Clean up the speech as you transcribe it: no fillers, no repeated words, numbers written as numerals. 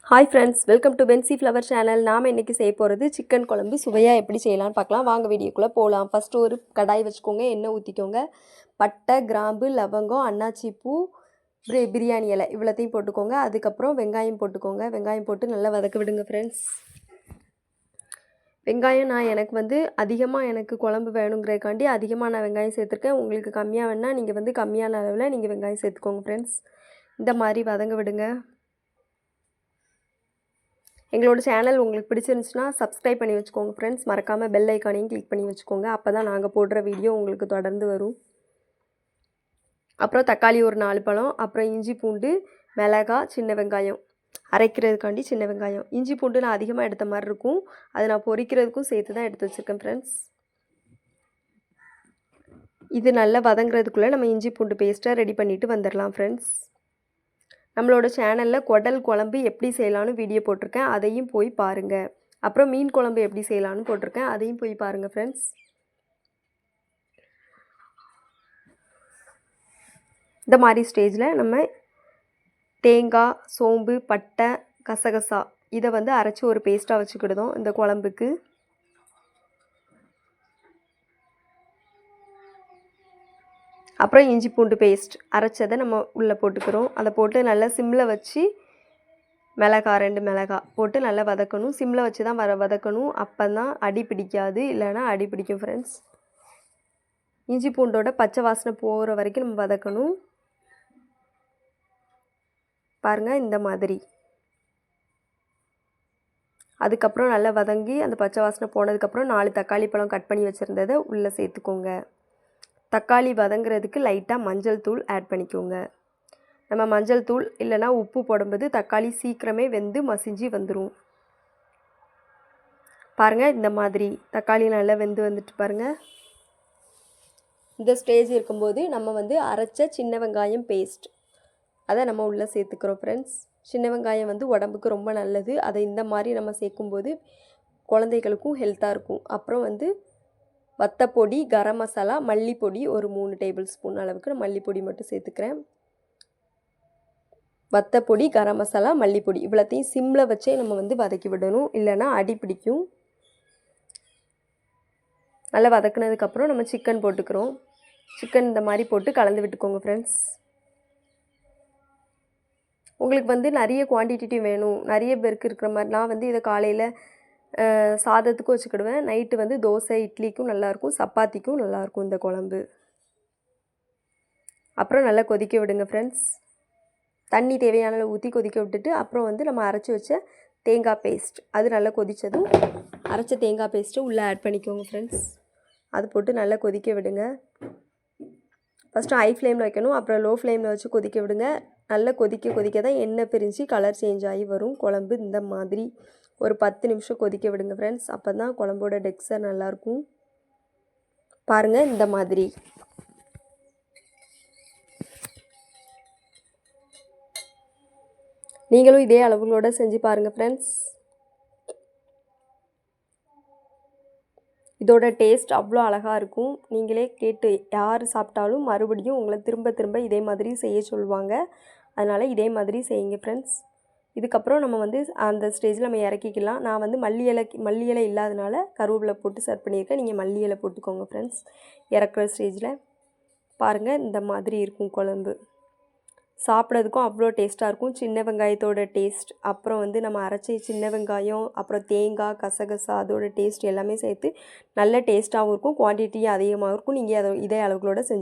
Hi friends, welcome to பென்சி flower channel. நாம் இன்றைக்கி செய்ய போகிறது சிக்கன் குழம்பு. சுவையாக எப்படி செய்யலான்னு பார்க்கலாம். வாங்க வீடியோக்குள்ளே போகலாம். ஃபஸ்ட்டு ஒரு கடாய் வச்சுக்கோங்க, எண்ணெய் ஊற்றிக்கோங்க. பட்டை, கிராம்பு, லவங்கம், அன்னாச்சி பூ, பிரியாணி இலை இவ்வளோத்தையும் போட்டுக்கோங்க. அதுக்கப்புறம் வெங்காயம் போட்டுக்கோங்க. வெங்காயம் போட்டு நல்லா வதக்க விடுங்க ஃப்ரெண்ட்ஸ். வெங்காயம் எனக்கு அதிகமாக எனக்கு குழம்பு வேணுங்கிறதுக்காண்டி அதிகமாக நான் வெங்காயம் சேர்த்துருக்கேன். உங்களுக்கு கம்மியாக வேணால் நீங்கள் கம்மியான அளவில் நீங்கள் வெங்காயம் சேர்த்துக்கோங்க ஃப்ரெண்ட்ஸ். இந்த மாதிரி வதங்க விடுங்க. எங்களோட சேனல் உங்களுக்கு பிடிச்சிருந்துச்சுன்னா சப்ஸ்கிரைப் பண்ணி வச்சுக்கோங்க ஃப்ரெண்ட்ஸ். மறக்காமல் பெல் ஐக்கானையும் கிளிக் பண்ணி வச்சுக்கோங்க. அப்போ தான் நாங்கள் போடுற வீடியோ உங்களுக்கு தொடர்ந்து வரும். அப்புறம் தக்காளி ஒரு 4 பழம், அப்புறம் இஞ்சி பூண்டு, மிளகாய், சின்ன வெங்காயம் அரைக்கிறதுக்காண்டி சின்ன வெங்காயம். இஞ்சி பூண்டு நான் அதிகமாக எடுத்த மாதிரி இருக்கும், அது நான் பொரிக்கிறதுக்கும் சேர்த்து தான் எடுத்து வச்சுருக்கேன் ஃப்ரெண்ட்ஸ். இது நல்லா வதங்குறதுக்குள்ளே நம்ம இஞ்சி பூண்டு பேஸ்ட்டை ரெடி பண்ணிவிட்டு வந்துடலாம் ஃப்ரெண்ட்ஸ். நம்மளோட சேனலில் குடல் குழம்பு எப்படி செய்யலான்னு வீடியோ போட்டிருக்கேன், அதையும் போய் பாருங்கள். அப்புறம் மீன் குழம்பு எப்படி செய்யலான்னு போட்டிருக்கேன், அதையும் போய் பாருங்கள் ஃப்ரெண்ட்ஸ். இந்த மாதிரி ஸ்டேஜில் நம்ம தேங்காய், சோம்பு, பட்டை, கசகசா இதை அரைச்சி ஒரு பேஸ்ட்டாக வச்சுக்கிடுதோம் இந்த குழம்புக்கு. அப்புறம் இஞ்சி பூண்டு பேஸ்ட் அரைச்சதை நம்ம உள்ளே போட்டுக்கிறோம். அதை போட்டு நல்லா சிம்மில் வச்சு மிளகாய் 2 மிளகாய் போட்டு நல்லா வதக்கணும். சிம்மில் வச்சு தான் வதக்கணும், அப்போ தான் அடி பிடிக்காது, இல்லைனா அடி பிடிக்கும் ஃப்ரெண்ட்ஸ். இஞ்சி பூண்டோட பச்சை வாசனை போகிற வரைக்கும் நம்ம வதக்கணும். பாருங்கள் இந்த மாதிரி. அதுக்கப்புறம் நல்லா வதங்கி அந்த பச்சை வாசனை போனதுக்கப்புறம் 4 தக்காளி பழம் கட் பண்ணி வச்சுருந்ததை உள்ளே சேர்த்துக்கோங்க. தக்காளி வதங்கிறதுக்கு லைட்டாக மஞ்சள் தூள் ஆட் பண்ணிக்கோங்க. நம்ம மஞ்சள் தூள் இல்லைனா உப்பு போடும்போது தக்காளி சீக்கிரமே வெந்து மசிஞ்சு வந்துடும். பாருங்கள் இந்த மாதிரி தக்காளி நல்லா வெந்து வந்துட்டு பாருங்கள். இந்த ஸ்டேஜ் இருக்கும்போது நம்ம அரைச்ச சின்ன வெங்காயம் பேஸ்ட் அதை நம்ம உள்ளே சேர்த்துக்கிறோம் ஃப்ரெண்ட்ஸ். சின்ன வெங்காயம் உடம்புக்கு ரொம்ப நல்லது. அதை இந்த மாதிரி நம்ம சேர்க்கும்போது குழந்தைகளுக்கும் ஹெல்த்தாக இருக்கும். அப்புறம் வத்தப்பொடி, கரம் மசாலா, மல்லிப்பொடி ஒரு 3 டேபிள் ஸ்பூன் அளவுக்கு நான் மல்லிப்பொடி மட்டும் சேர்த்துக்கிறேன். வத்தப்பொடி, கரம் மசாலா, மல்லிப்பொடி இவ்வளோத்தையும் சிம்மில் வச்சே நம்ம வதக்கி விடணும், இல்லைனா அடி பிடிக்கும். நல்லா வதக்குனதுக்கப்புறம் நம்ம சிக்கன் போட்டுக்கிறோம். சிக்கன் இந்த மாதிரி போட்டு கலந்து விட்டுக்கோங்க ஃப்ரெண்ட்ஸ். உங்களுக்கு நிறைய குவான்டிட்டி வேணும், நிறைய பேருக்கு இருக்கிற மாதிரி நான் இதை காலையில் சாதத்துக்கும் வச்சுக்கிடுவேன். நைட்டு தோசை, இட்லிக்கும் நல்லாயிருக்கும், சப்பாத்திக்கும் நல்லாயிருக்கும் இந்த குழம்பு. அப்புறம் நல்லா கொதிக்க விடுங்க ஃப்ரெண்ட்ஸ். தண்ணி தேவையான அளவு ஊற்றி கொதிக்க விட்டுட்டு அப்புறம் நம்ம அரைச்சி வச்ச தேங்காய் பேஸ்ட் அது நல்லா கொதித்ததும் அரைச்ச தேங்காய் பேஸ்ட்டு உள்ளே ஆட் பண்ணிக்கோங்க ஃப்ரெண்ட்ஸ். அது போட்டு நல்லா கொதிக்க விடுங்க. ஃபஸ்ட்டு ஹை ஃப்ளேமில் வைக்கணும், அப்புறம் லோ ஃப்ளேமில் வச்சு கொதிக்க விடுங்க. நல்லா கொதிக்க தான் எண்ணெய் பிரிஞ்சு கலர் சேஞ்ச் ஆகி வரும் குழம்பு. இந்த மாதிரி ஒரு 10 நிமிஷம் கொதிக்க விடுங்க ஃப்ரெண்ட்ஸ். அப்போ தான் குழம்போட டெக்ஸ்சர் நல்லாயிருக்கும். பாருங்கள் இந்த மாதிரி. நீங்களும் இதே அளவுகளோடு செஞ்சு பாருங்கள் ஃப்ரெண்ட்ஸ். இதோட டேஸ்ட் அவ்வளோ அழகாக இருக்கும். நீங்களே கேட்டு யார் சாப்பிட்டாலும் மறுபடியும் உங்களை திரும்ப இதே மாதிரி செய்ய சொல்லுவாங்க. அதனால் இதே மாதிரி செய்யுங்க ஃப்ரெண்ட்ஸ். இதுக்கப்புறம் நம்ம அந்த ஸ்டேஜில் நம்ம இறக்கிக்கலாம். நான் மல்லி இலை இல்லாதனால கருவேப்பிலை போட்டு சர்வ் பண்ணியிருக்கேன். நீங்கள் மல்லி இலை போட்டுக்கோங்க ஃப்ரெண்ட்ஸ். இறக்குற ஸ்டேஜில் பாருங்கள் இந்த மாதிரி இருக்கும் குழம்பு. சாப்பிட்றதுக்கும் அவ்வளோ டேஸ்ட்டாக இருக்கும். சின்ன வெங்காயத்தோட டேஸ்ட், அப்புறம் நம்ம அரைச்சி சின்ன வெங்காயம், அப்புறம் தேங்காய், கசகசா அதோட டேஸ்ட் எல்லாமே சேர்த்து நல்ல டேஸ்ட்டாகவும் இருக்கும், குவான்டிட்டியும் அதிகமாக இருக்கும். நீங்கள் இதே அளவுகளோடு செஞ்சு